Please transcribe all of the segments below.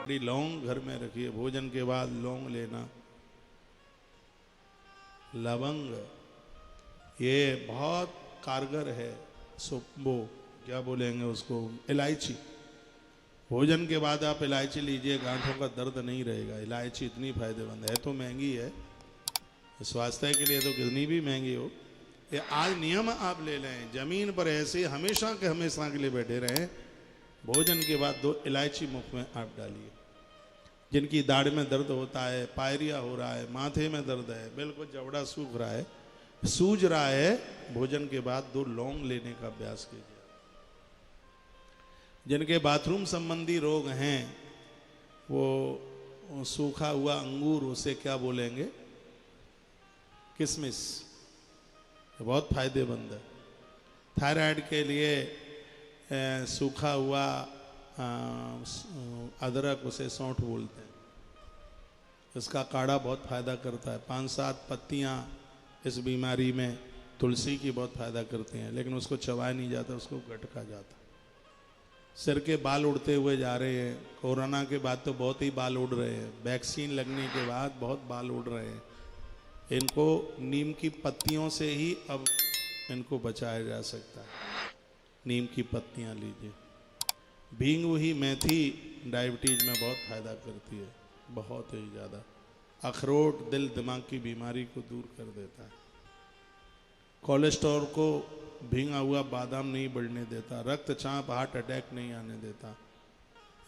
लौंग घर में रखिए, भोजन के बाद लौंग लेना, लवंग, ये बहुत कारगर है। वो क्या बोलेंगे उसको, इलायची। भोजन के बाद आप इलायची लीजिए, गांठों का दर्द नहीं रहेगा। इलायची इतनी फायदेमंद है, तो महंगी है, स्वास्थ्य के लिए तो कितनी भी महंगी हो। ये आज नियम आप ले लें, जमीन पर ऐसे हमेशा के लिए बैठे रहें, भोजन के बाद 2 इलायची मुख में आप डालिए। जिनकी दाढ़ में दर्द होता है, पायरिया हो रहा है, माथे में दर्द है, बिल्कुल जबड़ा सूख रहा है, सूज रहा है, भोजन के बाद 2 लौंग लेने का अभ्यास कीजिए। जिनके बाथरूम संबंधी रोग हैं, वो सूखा हुआ अंगूर, उसे क्या बोलेंगे, किशमिश, बहुत फायदेमंद है। थायराइड के लिए सूखा हुआ अदरक, उसे सौंठ बोलते हैं, इसका काढ़ा बहुत फायदा करता है। 5-7 पत्तियां इस बीमारी में तुलसी की बहुत फायदा करती हैं, लेकिन उसको चबाया नहीं जाता, उसको गटका जाता। सिर के बाल उड़ते हुए जा रहे हैं, कोरोना के बाद तो बहुत ही बाल उड़ रहे हैं, वैक्सीन लगने के बाद बहुत बाल उड़ रहे हैं। इनको नीम की पत्तियों से ही अब इनको बचाया जा सकता है। नीम की पत्तियां लीजिए। भींग हुई मेथी डायबिटीज में बहुत फायदा करती है, बहुत ही ज़्यादा। अखरोट दिल दिमाग की बीमारी को दूर कर देता है। कोलेस्ट्रॉल को भींगा हुआ बादाम नहीं बढ़ने देता, रक्तचाप हार्ट अटैक नहीं आने देता,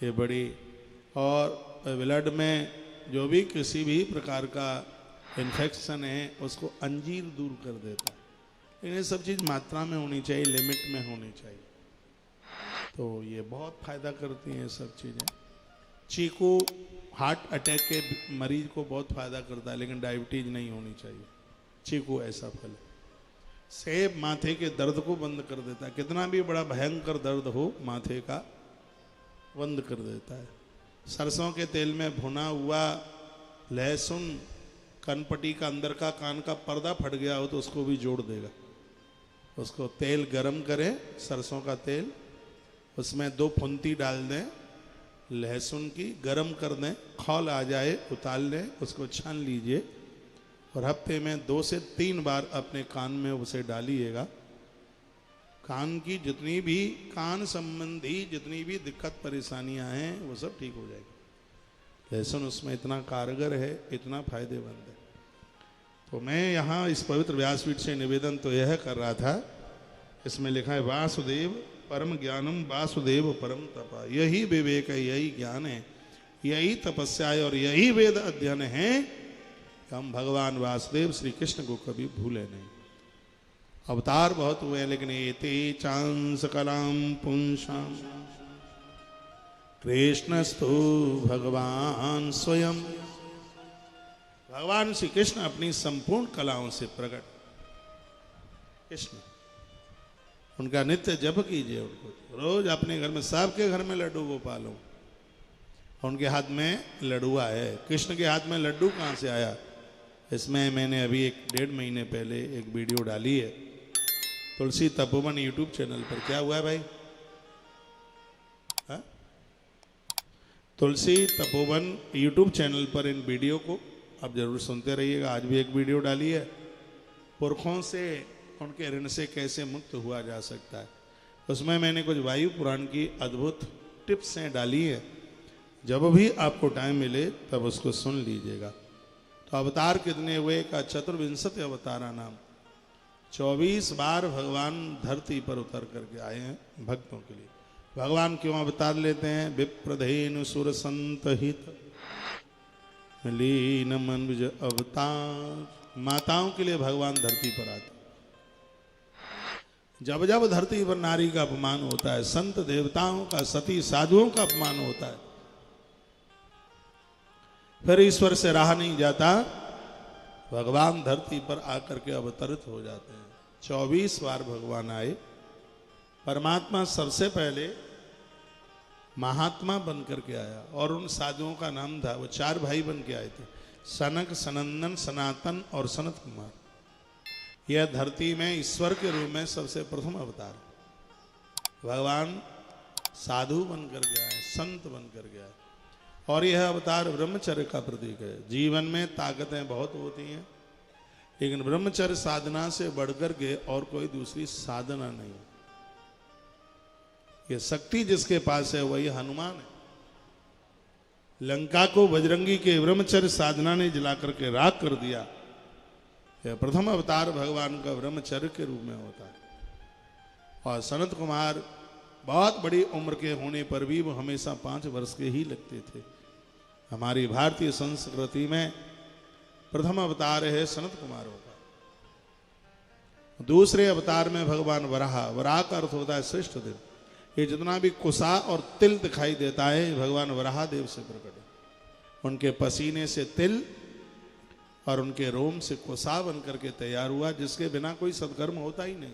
ये बड़ी। और ब्लड में जो भी किसी भी प्रकार का इन्फेक्शन है, उसको अंजीर दूर कर देता है। लेकिन ये सब चीज़ मात्रा में होनी चाहिए, लिमिट में होनी चाहिए, तो ये बहुत फायदा करती हैं ये सब चीज़ें। चीकू हार्ट अटैक के मरीज को बहुत फायदा करता है, लेकिन डायबिटीज नहीं होनी चाहिए। चीकू ऐसा फल है। सेब माथे के दर्द को बंद कर देता है, कितना भी बड़ा भयंकर दर्द हो, माथे का बंद कर देता है। सरसों के तेल में भुना हुआ लहसुन, कनपट्टी का अंदर का कान का पर्दा फट गया हो तो उसको भी जोड़ देगा। उसको तेल गरम करें, सरसों का तेल, उसमें 2 फुंती डाल दें लहसुन की, गरम कर दें, खौल आ जाए उतार लें, उसको छान लीजिए और हफ्ते में 2 से 3 बार अपने कान में उसे डालिएगा। कान की जितनी भी कान संबंधी जितनी भी दिक्कत परेशानियां हैं, वो सब ठीक हो जाएगी। लहसुन उसमें इतना कारगर है, इतना फायदेमंद है। तो मैं यहाँ इस पवित्र व्यासपीठ से निवेदन तो यह कर रहा था, इसमें लिखा है वासुदेव परम ज्ञानम वासुदेव परम तपा, यही विवेक है, यही ज्ञान है, यही तपस्या है और यही वेद अध्ययन है। हम भगवान वासुदेव श्री कृष्ण को कभी भूले नहीं। अवतार बहुत हुए हैं, लेकिन एते चांस कलाम पुंसाम कृष्णस्तु भगवान स्वयं। भगवान श्री कृष्ण अपनी संपूर्ण कलाओं से प्रकट। कृष्ण, उनका नित्य जप कीजिए, उनको रोज अपने घर में, सबके घर में लड्डू गोपाल हो, उनके हाथ में लड्डुआ है। कृष्ण के हाथ में लड्डू कहाँ से आया? इसमें मैंने अभी 1-1.5 महीने पहले एक वीडियो डाली है तुलसी तपोवन यूट्यूब चैनल पर। क्या हुआ है भाई? हा? तुलसी तपोवन यूट्यूब चैनल पर इन वीडियो को आप जरूर सुनते रहिएगा। आज भी एक वीडियो डाली है, पुरखों से उनके ऋण से कैसे मुक्त हुआ जा सकता है। उसमें मैंने कुछ वायु पुराण की अद्भुत टिप्सें डाली है, जब भी आपको टाइम मिले तब उसको सुन लीजिएगा। तो अवतार कितने हुए का, चतुर्विंशति अवतारा नाम। 24 बार भगवान धरती पर उतर करके आए हैं भक्तों के लिए। भगवान क्यों अवतार लेते हैं? विप्रधेनु सुर संत हित लीन मनुज अवतार। माताओं के लिए भगवान धरती पर आते। जब जब धरती पर नारी का अपमान होता है, संत देवताओं का, सती साधुओं का अपमान होता है, फिर ईश्वर से रहा नहीं जाता, भगवान धरती पर आकर के अवतरित हो जाते हैं। 24 बार भगवान आए। परमात्मा सबसे पहले महात्मा बन करके आया और उन साधुओं का नाम था, वो 4 भाई बन के आए थे, सनक, सनंदन, सनातन और सनत कुमार। यह धरती में ईश्वर के रूप में सबसे प्रथम अवतार। भगवान साधु बन करके आए, संत बन करके आए। और यह अवतार ब्रह्मचर्य का प्रतीक है। जीवन में ताकतें बहुत होती हैं, लेकिन ब्रह्मचर्य साधना से बढ़कर के और कोई दूसरी साधना नहीं। ये शक्ति जिसके पास है वही हनुमान है। लंका को बजरंगी के ब्रह्मचर्य साधना ने जलाकर के राख कर दिया। यह प्रथम अवतार भगवान का ब्रह्मचर्य के रूप में होता है। और सनत कुमार बहुत बड़ी उम्र के होने पर भी वो हमेशा 5 वर्ष के ही लगते थे। हमारी भारतीय संस्कृति में प्रथम अवतार है सनत कुमारों का। दूसरे अवतार में भगवान वराह, वराह का अर्थ होता है श्रेष्ठ देव। ये जितना भी कुसा और तिल दिखाई देता है भगवान वराह देव से प्रकट है। उनके पसीने से तिल और उनके रोम से कुसा बन करके तैयार हुआ, जिसके बिना कोई सत्कर्म होता ही नहीं।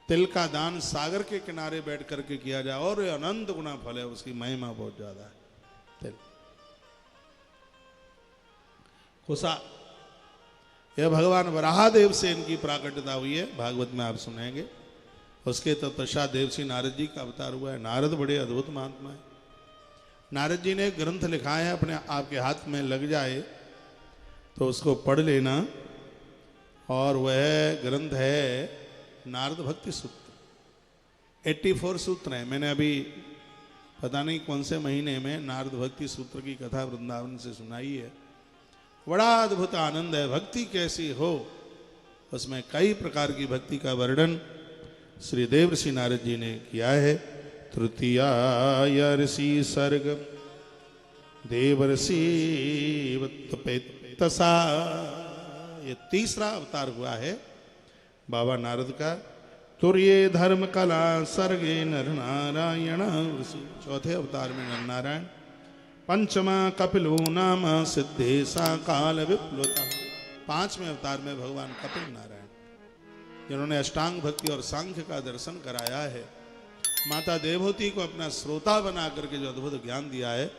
तिल का दान सागर के किनारे बैठ करके किया जाए और अनंत गुना फल है, उसकी महिमा बहुत ज्यादा है। तिल कुसा, यह भगवान वराहदेव से इनकी प्राकट्यता हुई है, भागवत में आप सुनेंगे। उसके तत्पश्चात देवसी नारद जी का अवतार हुआ है। नारद बड़े अद्भुत महात्मा है। नारद जी ने एक ग्रंथ लिखा है, अपने आपके हाथ में लग जाए तो उसको पढ़ लेना, और वह ग्रंथ है नारद भक्ति सूत्र। 84 सूत्र है। मैंने अभी पता नहीं कौन से महीने में नारद भक्ति सूत्र की कथा वृंदावन से सुनाई है। बड़ा अद्भुत आनंद है। भक्ति कैसी हो, उसमें कई प्रकार की भक्ति का वर्णन श्री देव ऋषि नारद जी ने किया है। तृतीया ऋषि सर्ग देवर्षि तसा, ये तीसरा अवतार हुआ है बाबा नारद का। तुर्ये धर्म कला सर्गे नर नारायण ऋषि, चौथे अवतार में नर नारायण। पंचमा कपिलो नाम सिद्धेशा काल विप्लुता, 5वें अवतार में भगवान कपिल नारायण, जिन्होंने अष्टांग भक्ति और सांख्य का दर्शन कराया है। माता देवहूति को अपना श्रोता बना करके जो अद्भुत ज्ञान दिया है।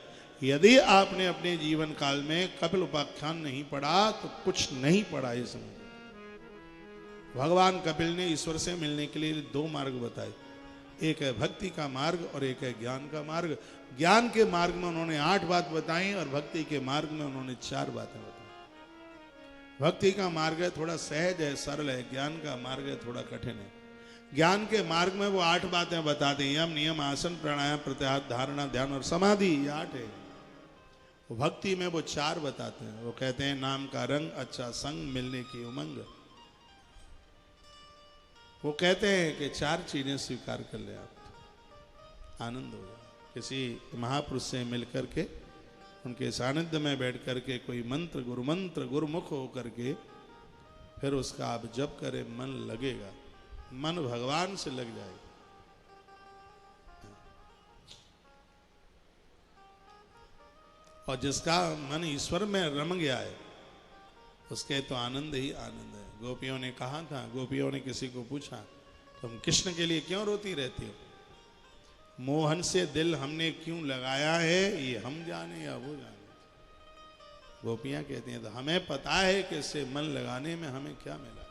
यदि आपने अपने जीवन काल में कपिल उपाख्यान नहीं पढ़ा तो कुछ नहीं पढ़ा। ये समझ, भगवान कपिल ने ईश्वर से मिलने के लिए 2 मार्ग बताए, एक है भक्ति का मार्ग और एक है ज्ञान का मार्ग। ज्ञान के मार्ग में उन्होंने 8 बात बताई और भक्ति के मार्ग में उन्होंने 4 बातें बताई। भक्ति का मार्ग है थोड़ा सहज है, सरल है। ज्ञान का मार्ग है थोड़ा कठिन है। ज्ञान के मार्ग में वो 8 बातें बताते हैं, यम नियम आसन प्राणायाम प्रत्याहार धारणा ध्यान और समाधि, ये 8 है। भक्ति में वो 4 बताते हैं। वो कहते हैं नाम का रंग, अच्छा संग, मिलने की उमंग। वो कहते हैं कि 4 चीजें स्वीकार कर ले आप, आनंद हो जाए। किसी महापुरुष से मिलकर के उनके सानिध्य में बैठ करके कोई मंत्र गुरुमुख हो करके फिर उसका आप जप करें, मन लगेगा, मन भगवान से लग जाएगा। और जिसका मन ईश्वर में रम गया है उसके तो आनंद ही आनंद है। गोपियों ने कहा था, गोपियों ने किसी को पूछा, तुम कृष्ण के लिए क्यों रोती रहती हो? मोहन से दिल हमने क्यों लगाया है, ये हम जाने या वो जाने। गोपियां कहती हैं तो हमें पता है कि इससे मन लगाने में हमें क्या मिला।